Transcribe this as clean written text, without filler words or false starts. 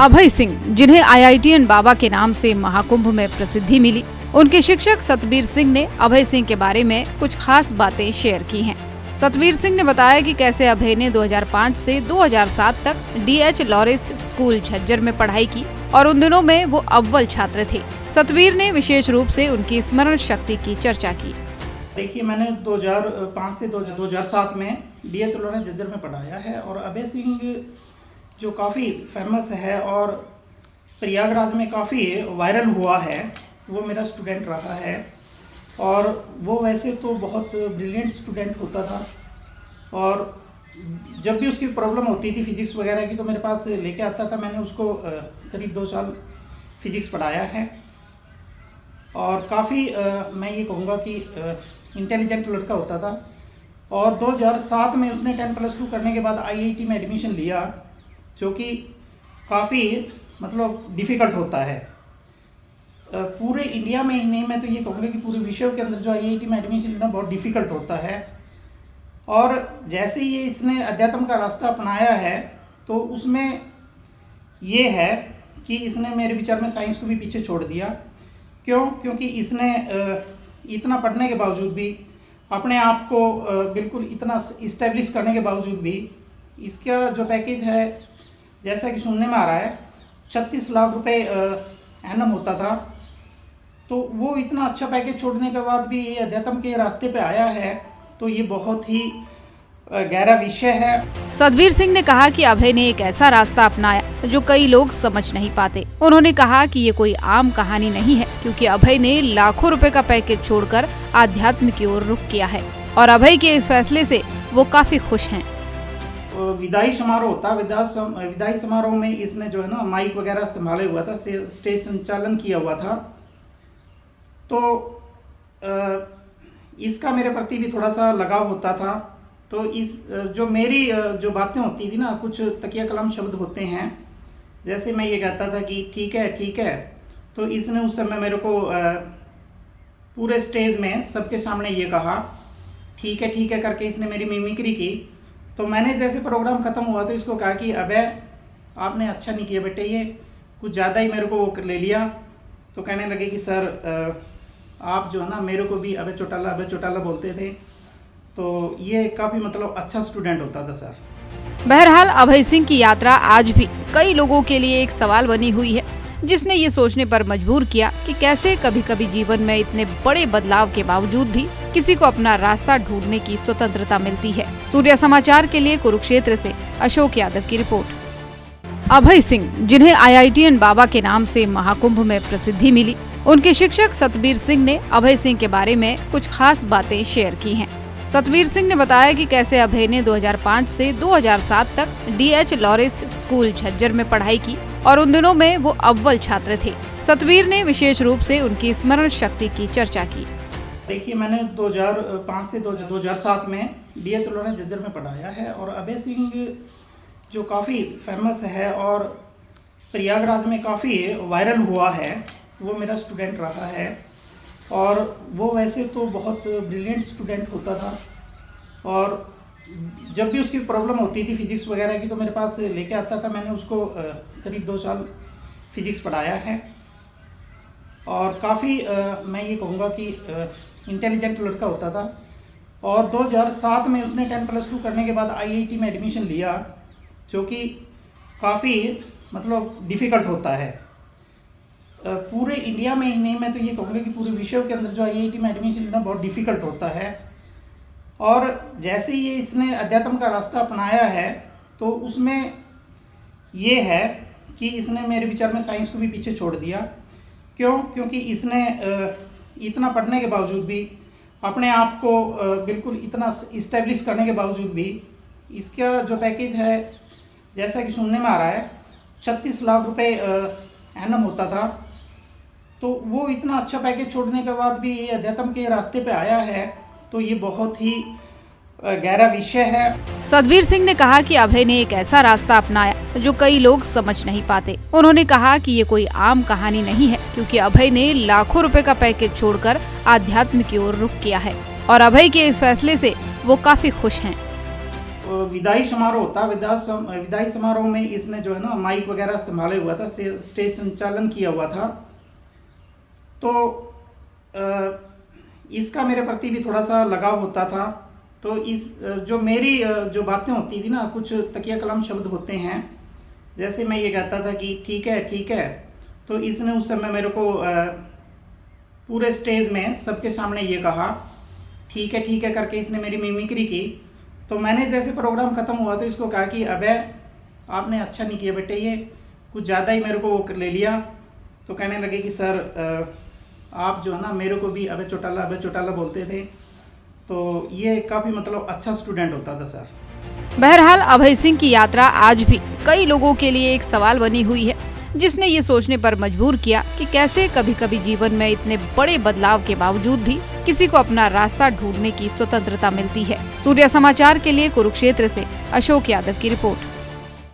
अभय सिंह, जिन्हें IITN बाबा के नाम से महाकुंभ में प्रसिद्धि मिली, उनके शिक्षक सतबीर सिंह ने अभय सिंह के बारे में कुछ खास बातें शेयर की हैं। सतबीर सिंह ने बताया कि कैसे अभय ने 2005 से 2007 तक DH लॉरेंस स्कूल झज्जर में पढ़ाई की और उन दिनों में वो अव्वल छात्र थे। सतबीर ने विशेष रूप से उनकी स्मरण शक्ति की चर्चा की। देखिए, मैंने 2005 से 2007 में DH लॉरेंस झज्जर में पढ़ाया है और अभय सिंह जो काफ़ी फेमस है और प्रयागराज में काफ़ी वायरल हुआ है, वो मेरा स्टूडेंट रहा है। और वो वैसे तो बहुत ब्रिलियंट स्टूडेंट होता था और जब भी उसकी प्रॉब्लम होती थी फिजिक्स वगैरह की तो मेरे पास लेके आता था। मैंने उसको करीब 2 साल फिजिक्स पढ़ाया है और काफ़ी मैं ये कहूँगा कि इंटेलिजेंट लड़का होता था। और 2007 में उसने 10+2 करने के बाद IIT में एडमिशन लिया, जो कि काफ़ी मतलब डिफ़िकल्ट होता है। पूरे इंडिया में ही नहीं, मैं तो ये कहूँगा कि पूरे विश्व के अंदर जो IIT में एडमिशन लेना बहुत डिफ़िकल्ट होता है। और जैसे ही इसने अध्यात्म का रास्ता अपनाया है तो उसमें ये है कि इसने मेरे विचार में साइंस को भी पीछे छोड़ दिया। क्योंकि इसने इतना पढ़ने के बावजूद भी अपने आप को बिल्कुल इतना इस्टेब्लिश करने के बावजूद भी इसका जो पैकेज है, जैसा कि सुनने में आ रहा है, 36 लाख रुपए एनम होता था। तो वो इतना अच्छा पैकेज छोड़ने के बाद भी ये अध्यात्म के रास्ते पे आया है, तो ये बहुत ही गहरा विषय है। सतबीर सिंह ने कहा कि अभय ने एक ऐसा रास्ता अपनाया जो कई लोग समझ नहीं पाते। उन्होंने कहा कि ये कोई आम कहानी नहीं है, क्योंकि अभय ने लाखों रुपए का पैकेज छोड़कर आध्यात्म की ओर रुख किया है और अभय के इस फैसले से वो काफी खुश हैं। विदाई समारोह होता, विदाई समारोह में इसने जो है ना माइक वगैरह संभाले हुआ था, स्टेज संचालन किया हुआ था। तो इसका मेरे प्रति भी थोड़ा सा लगाव होता था। तो इस जो मेरी जो बातें होती थी ना, कुछ तकिया कलाम शब्द होते हैं, जैसे मैं ये कहता था कि ठीक है, तो इसने उस समय मेरे को पूरे स्टेज में सबके सामने ये कहा ठीक है करके इसने मेरी मिमिक्री की। तो मैंने जैसे प्रोग्राम ख़त्म हुआ तो इसको कहा कि अबे आपने अच्छा नहीं किया बेटे, ये कुछ ज़्यादा ही मेरे को ले लिया। तो कहने लगे कि सर आप जो है ना मेरे को भी अबे चौटाला बोलते थे। तो ये काफ़ी मतलब अच्छा स्टूडेंट होता था सर। बहरहाल अभय सिंह की यात्रा आज भी कई लोगों के लिए एक सवाल बनी हुई है, जिसने ये सोचने पर मजबूर किया कि कैसे कभी-कभी जीवन में इतने बड़े बदलाव के बावजूद भी किसी को अपना रास्ता ढूंढने की स्वतंत्रता मिलती है। सूर्य समाचार के लिए कुरुक्षेत्र से अशोक यादव की रिपोर्ट। अभय सिंह, जिन्हें IITN बाबा के नाम से महाकुंभ में प्रसिद्धि मिली, उनके शिक्षक सतबीर सिंह ने अभय सिंह के बारे में कुछ खास बातें शेयर की हैं। सतबीर सिंह ने बताया कि कैसे अभय ने 2005 से 2007 तक DH लॉरेंस स्कूल झज्जर में पढ़ाई की और उन दिनों में वो अव्वल छात्र थे। सतबीर ने विशेष रूप से उनकी स्मरण शक्ति की चर्चा की। देखिए, मैंने 2005 से 2007 में DH लॉरेंस झज्जर में पढ़ाया है और अभय सिंह जो काफ़ी फेमस है और प्रयागराज में काफ़ी वायरल हुआ है, वो मेरा स्टूडेंट रहा है। और वो वैसे तो बहुत ब्रिलियंट स्टूडेंट होता था और जब भी उसकी प्रॉब्लम होती थी फिजिक्स वगैरह की तो मेरे पास लेके आता था। मैंने उसको करीब 2 साल फिजिक्स पढ़ाया है और काफ़ी मैं ये कहूँगा कि इंटेलिजेंट लड़का होता था। और 2007 में उसने 10+2 करने के बाद IIT में एडमिशन लिया, जो कि काफ़ी मतलब डिफ़िकल्ट होता है। पूरे इंडिया में ही नहीं, मैं तो ये कहूँगा कि पूरे विश्व के अंदर जो IIT में एडमिशन लेना बहुत डिफ़िकल्ट होता है। और जैसे ही इसने अध्यात्म का रास्ता अपनाया है तो उसमें ये है कि इसने मेरे विचार में साइंस को भी पीछे छोड़ दिया। क्योंकि इसने इतना पढ़ने के बावजूद भी अपने आप को बिल्कुल इतना इस्टेब्लिश करने के बावजूद भी इसका जो पैकेज है, जैसा कि सुनने में आ रहा है, 36 लाख रुपए एनम होता था। तो वो इतना अच्छा पैकेज छोड़ने के बाद भी ये अध्यात्म के रास्ते पे आया है, तो ये बहुत ही गहरा विषय है। सतबीर सिंह ने कहा कि अभय ने एक ऐसा रास्ता अपनाया जो कई लोग समझ नहीं पाते। उन्होंने कहा कि ये कोई आम कहानी नहीं है, क्योंकि अभय ने लाखों रुपए का पैकेज छोड़कर आध्यात्म की ओर रुख किया है और अभय के इस फैसले से वो काफी खुश हैं। विदाई समारोह होता, विदाई समारोह में इसने जो है ना माइक वगैरह संभाले हुआ था, स्टेज संचालन किया हुआ था। तो इसका मेरे प्रति भी थोड़ा सा लगाव होता था। तो इस जो मेरी जो बातें होती थी ना, कुछ तकिया कलाम शब्द होते हैं, जैसे मैं ये कहता था कि ठीक है, तो इसने उस समय मेरे को पूरे स्टेज में सबके सामने ये कहा ठीक है करके इसने मेरी मिमिक्री की। तो मैंने जैसे प्रोग्राम ख़त्म हुआ तो इसको कहा कि अबे आपने अच्छा नहीं किया बेटे, ये कुछ ज़्यादा ही मेरे को वो ले लिया। तो कहने लगे कि सर आप जो है ना मेरे को भी अबे चौटाला बोलते थे। तो ये काफ़ी मतलब अच्छा स्टूडेंट होता था सर। बहरहाल अभय सिंह की यात्रा आज भी कई लोगों के लिए एक सवाल बनी हुई है, जिसने ये सोचने पर मजबूर किया कि कैसे कभी कभी जीवन में इतने बड़े बदलाव के बावजूद भी किसी को अपना रास्ता ढूंढने की स्वतंत्रता मिलती है। सूर्या समाचार के लिए कुरुक्षेत्र से अशोक यादव की रिपोर्ट।